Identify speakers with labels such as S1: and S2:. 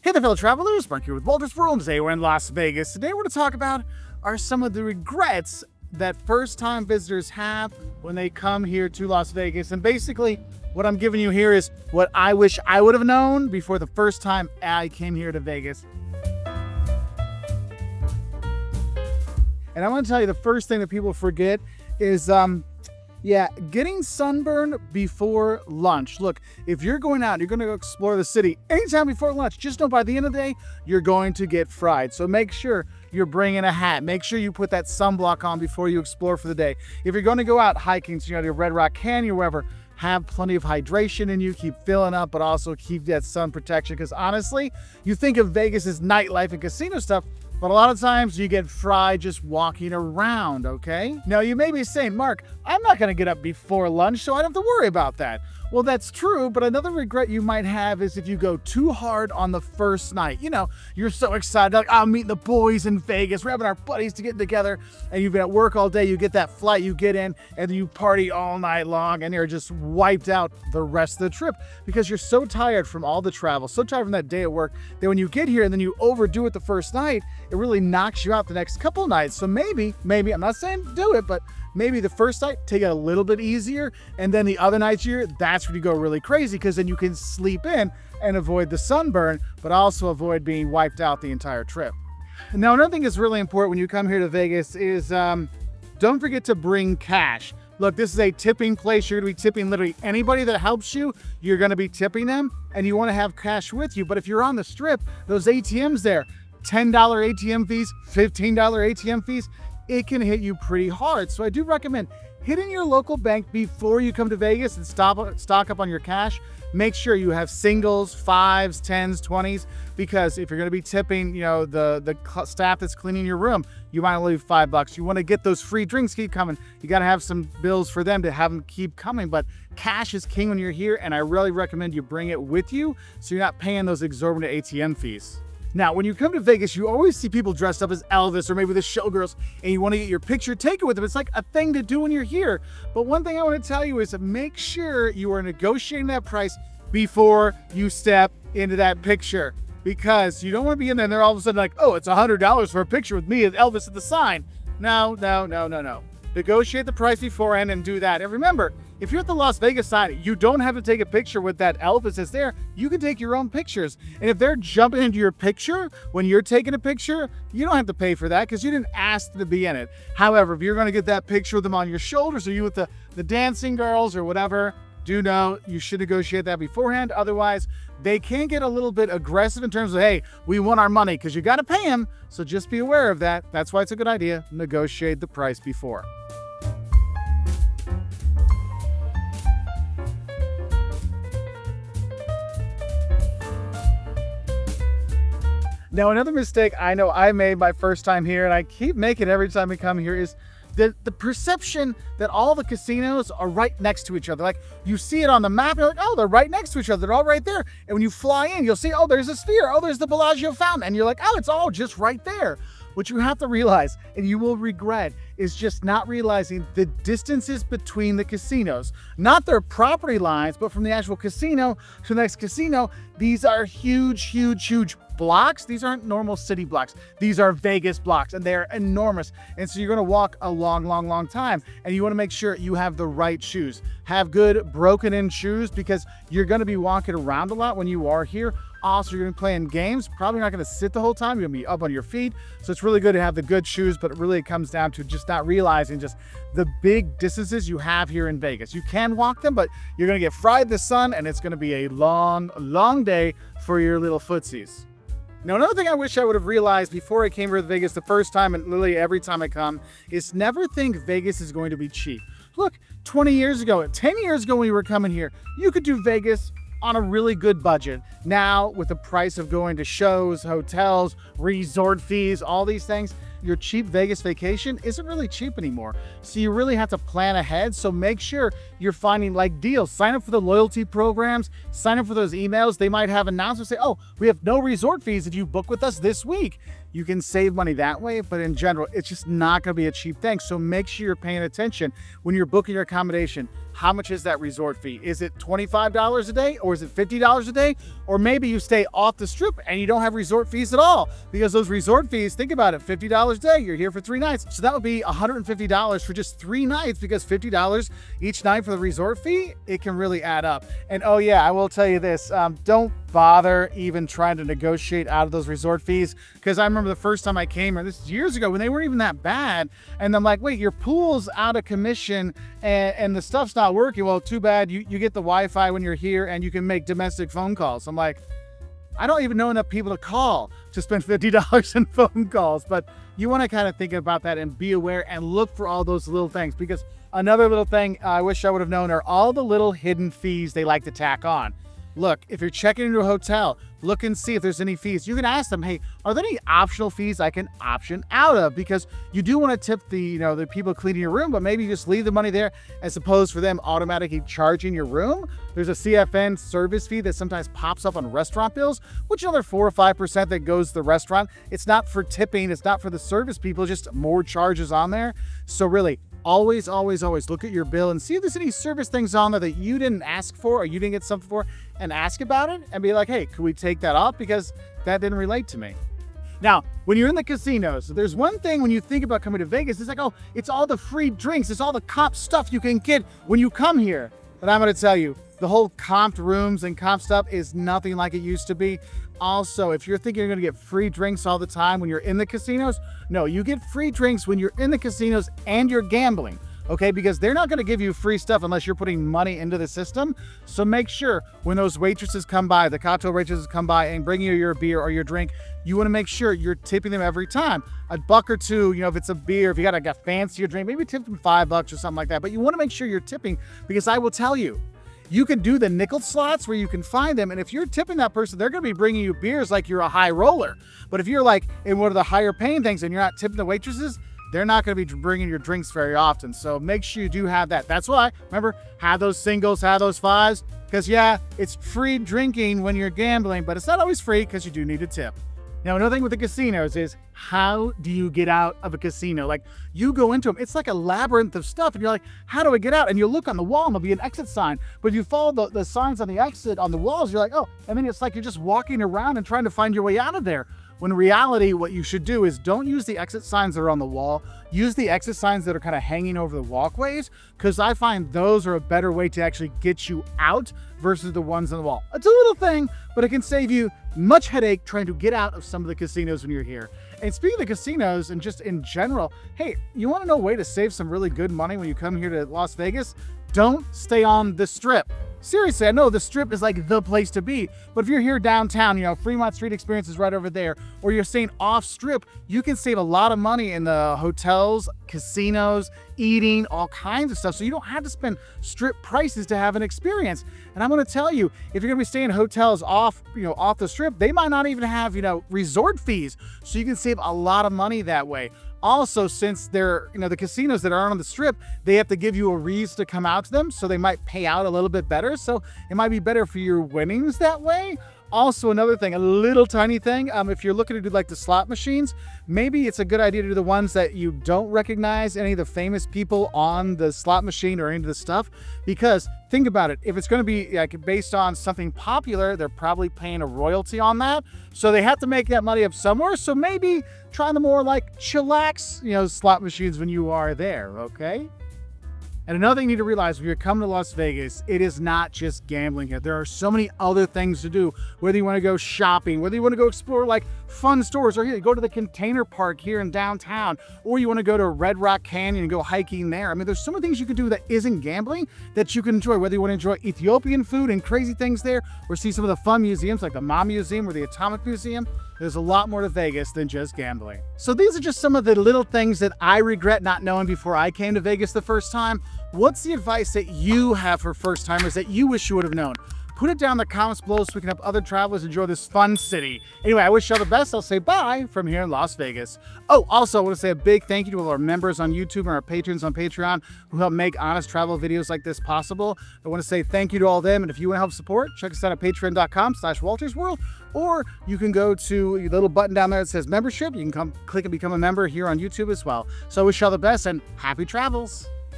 S1: Hey there, fellow travelers. Mark here with Wolters World. Today we're in Las Vegas. Today we're going to talk about are some of the regrets that first-time visitors have when they come here to Las Vegas. And basically, what I'm giving you here is what I wish I would have known before the first time I came here to Vegas. And I want to tell you the first thing that people forget is getting sunburned before lunch. Look, if you're going out, you're going to go explore the city anytime before lunch, just know by the end of the day, you're going to get fried. So make sure you're bringing a hat. Make sure you put that sunblock on before you explore for the day. If you're going to go out hiking, so you know, your Red Rock Canyon or wherever, have plenty of hydration in you, keep filling up, but also keep that sun protection. Because honestly, you think of Vegas as nightlife and casino stuff, but a lot of times you get fried just walking around, okay? Now you may be saying, Mark, I'm not gonna get up before lunch, so I don't have to worry about that. Well, that's true, but another regret you might have is if you go too hard on the first night. You know, you're so excited, like, I'm meeting the boys in Vegas, we're having our buddies to get together, and you've been at work all day, you get that flight, you get in, and then you party all night long, and you're just wiped out the rest of the trip because you're so tired from all the travel, so tired from that day at work, that when you get here and then you overdo it the first night, it really knocks you out the next couple nights. So maybe, I'm not saying do it, but maybe the first night, take it a little bit easier, and then the other nights here, that's when you go really crazy, because then you can sleep in and avoid the sunburn, but also avoid being wiped out the entire trip. Now, another thing that's really important when you come here to Vegas is don't forget to bring cash. Look, this is a tipping place. You're gonna be tipping literally anybody that helps you. You're gonna be tipping them, and you wanna have cash with you. But if you're on the strip, those ATMs there, $10 ATM fees, $15 ATM fees, it can hit you pretty hard. So I do recommend hitting your local bank before you come to Vegas and stock up on your cash. Make sure you have singles, 5s, 10s, 20s, because if you're going to be tipping, you know, the staff that's cleaning your room, you might only leave $5. You want to get those free drinks keep coming. You got to have some bills for them to have them keep coming. But cash is king when you're here, and I really recommend you bring it with you so you're not paying those exorbitant ATM fees. Now, when you come to Vegas, you always see people dressed up as Elvis or maybe the showgirls, and you want to get your picture taken with them. It's like a thing to do when you're here. But one thing I want to tell you is to make sure you are negotiating that price before you step into that picture, because you don't want to be in there and they're all of a sudden like, oh, it's $100 for a picture with me and Elvis at the sign. No. Negotiate the price beforehand and do that. And remember, if you're at the Las Vegas sign, you don't have to take a picture with that Elvis that's there. You can take your own pictures. And if they're jumping into your picture when you're taking a picture, you don't have to pay for that because you didn't ask them to be in it. However, if you're going to get that picture with them on your shoulders, or you with the dancing girls or whatever, do know you should negotiate that beforehand. Otherwise, they can get a little bit aggressive in terms of, hey, we want our money, because you got to pay them. So just be aware of that. That's why it's a good idea. Negotiate the price before. Now, another mistake I know I made my first time here, and I keep making every time we come here, is the perception that all the casinos are right next to each other. Like, you see it on the map, you're like, oh, they're right next to each other. They're all right there. And when you fly in, you'll see, oh, there's a Sphere. Oh, there's the Bellagio fountain. And you're like, oh, it's all just right there. What you have to realize, and you will regret, is just not realizing the distances between the casinos. Not their property lines, but from the actual casino to the next casino. These are huge blocks. These aren't normal city blocks. These are Vegas blocks, and they're enormous. And so you're gonna walk a long time, and you wanna make sure you have the right shoes. Have good broken-in shoes, because you're gonna be walking around a lot when you are here. Also, you're gonna be playing games. Probably not gonna sit the whole time. You're gonna be up on your feet. So it's really good to have the good shoes, but it really comes down to just not realizing just the big distances you have here in Vegas. You can walk them, but you're gonna get fried in the sun, and it's gonna be a long day for your little footsies. Now, another thing I wish I would have realized before I came here to Vegas the first time, and literally every time I come, is never think Vegas is going to be cheap. Look, 20 years ago, 10 years ago when we were coming here, you could do Vegas on a really good budget. Now, with the price of going to shows, hotels, resort fees, all these things, your cheap Vegas vacation isn't really cheap anymore. So you really have to plan ahead. So make sure you're finding like deals. Sign up for the loyalty programs, sign up for those emails. They might have announcements say, oh, we have no resort fees if you book with us this week. You can save money that way, but in general, it's just not gonna be a cheap thing. So make sure you're paying attention when you're booking your accommodation. How much is that resort fee? Is it $25 a day or is it $50 a day? Or maybe you stay off the strip and you don't have resort fees at all, because those resort fees, think about it, $50 a day, you're here for 3 nights. So that would be $150 for just 3 nights, because $50 each night for the resort fee, it can really add up. And oh yeah, I will tell you this, don't bother even trying to negotiate out of those resort fees, because I remember the first time I came here, this is years ago, when they weren't even that bad, and I'm like, wait, your pool's out of commission and the stuff's not working. Well, too bad, you get the Wi-Fi when you're here and you can make domestic phone calls. I'm like, I don't even know enough people to call to spend $50 in phone calls. But you want to kind of think about that and be aware and look for all those little things, because another little thing I wish I would have known are all the little hidden fees they like to tack on. Look, if you're checking into a hotel, look and see if there's any fees. You can ask them, hey, are there any optional fees I can option out of? Because you do want to tip the people cleaning your room, but maybe you just leave the money there as opposed for them automatically charging your room. There's a CFN service fee that sometimes pops up on restaurant bills, which another 4 or 5% that goes to the restaurant. It's not for tipping, it's not for the service people, just more charges on there. So really, always look at your bill and see if there's any service things on there that you didn't ask for or you didn't get something for, and ask about it and be like, hey, could we take that off because that didn't relate to me. Now, when you're in the casinos, there's one thing when you think about coming to Vegas, it's like, oh, it's all the free drinks, it's all the comp stuff you can get when you come here. But I'm going to tell you, the whole comped rooms and comp stuff is nothing like it used to be. Also, if you're thinking you're going to get free drinks all the time when you're in the casinos, no, you get free drinks when you're in the casinos and you're gambling, okay? Because they're not going to give you free stuff unless you're putting money into the system. So make sure when those waitresses come by, the cocktail waitresses come by and bring you your beer or your drink, you want to make sure you're tipping them every time. $1 or $2, if it's a beer, if you got a fancier drink, maybe tip them $5 or something like that. But you want to make sure you're tipping, because I will tell you, you can do the nickel slots where you can find them. And if you're tipping that person, they're going to be bringing you beers like you're a high roller. But if you're like in one of the higher paying things and you're not tipping the waitresses, they're not going to be bringing your drinks very often. So make sure you do have that. That's why, remember, have those singles, have those fives. Because yeah, it's free drinking when you're gambling, but it's not always free because you do need a tip. Now, another thing with the casinos is, how do you get out of a casino? Like, you go into them, it's like a labyrinth of stuff, and you're like, how do I get out? And you look on the wall and there'll be an exit sign. But if you follow the signs on the exit on the walls, you're like, oh, and then it's like you're just walking around and trying to find your way out of there. When in reality, what you should do is don't use the exit signs that are on the wall. Use the exit signs that are kind of hanging over the walkways, because I find those are a better way to actually get you out versus the ones on the wall. It's a little thing, but it can save you much headache trying to get out of some of the casinos when you're here. And speaking of the casinos and just in general, hey, you want to know a way to save some really good money when you come here to Las Vegas? Don't stay on the Strip. Seriously, I know the Strip is like the place to be, but if you're here downtown, Fremont Street Experience is right over there, or you're staying off Strip, you can save a lot of money in the hotels, casinos, eating, all kinds of stuff. So you don't have to spend Strip prices to have an experience. And I'm going to tell you, if you're going to be staying in hotels off the Strip, they might not even have, resort fees. So you can save a lot of money that way. Also, since they're, the casinos that aren't on the Strip, they have to give you a reason to come out to them, so they might pay out a little bit better. So it might be better for your winnings that way. Also, another thing, a little tiny thing, if you're looking to do like the slot machines, maybe it's a good idea to do the ones that you don't recognize any of the famous people on the slot machine or any of the stuff, because think about it, if it's going to be like based on something popular, they're probably paying a royalty on that, so they have to make that money up somewhere. So maybe try the more like chillax, slot machines when you are there, okay? And another thing you need to realize when you're coming to Las Vegas, it is not just gambling here. There are so many other things to do, whether you want to go shopping, whether you want to go explore like fun stores, or here, go to the Container Park here in downtown, or you want to go to Red Rock Canyon and go hiking there. I mean, there's so many things you can do that isn't gambling that you can enjoy, whether you want to enjoy Ethiopian food and crazy things there, or see some of the fun museums like the Ma Museum or the Atomic Museum. There's a lot more to Vegas than just gambling. So these are just some of the little things that I regret not knowing before I came to Vegas the first time. What's the advice that you have for first timers that you wish you would have known? put it down in the comments below so we can have other travelers enjoy this fun city. Anyway, I wish y'all the best. I'll say bye from here in Las Vegas. Oh, also, I want to say a big thank you to all our members on YouTube and our patrons on Patreon who help make honest travel videos like this possible. I want to say thank you to all of them. And if you want to help support, check us out at patreon.com/Wolters World, or you can go to the little button down there that says membership. You can click and become a member here on YouTube as well. So I wish y'all the best and happy travels.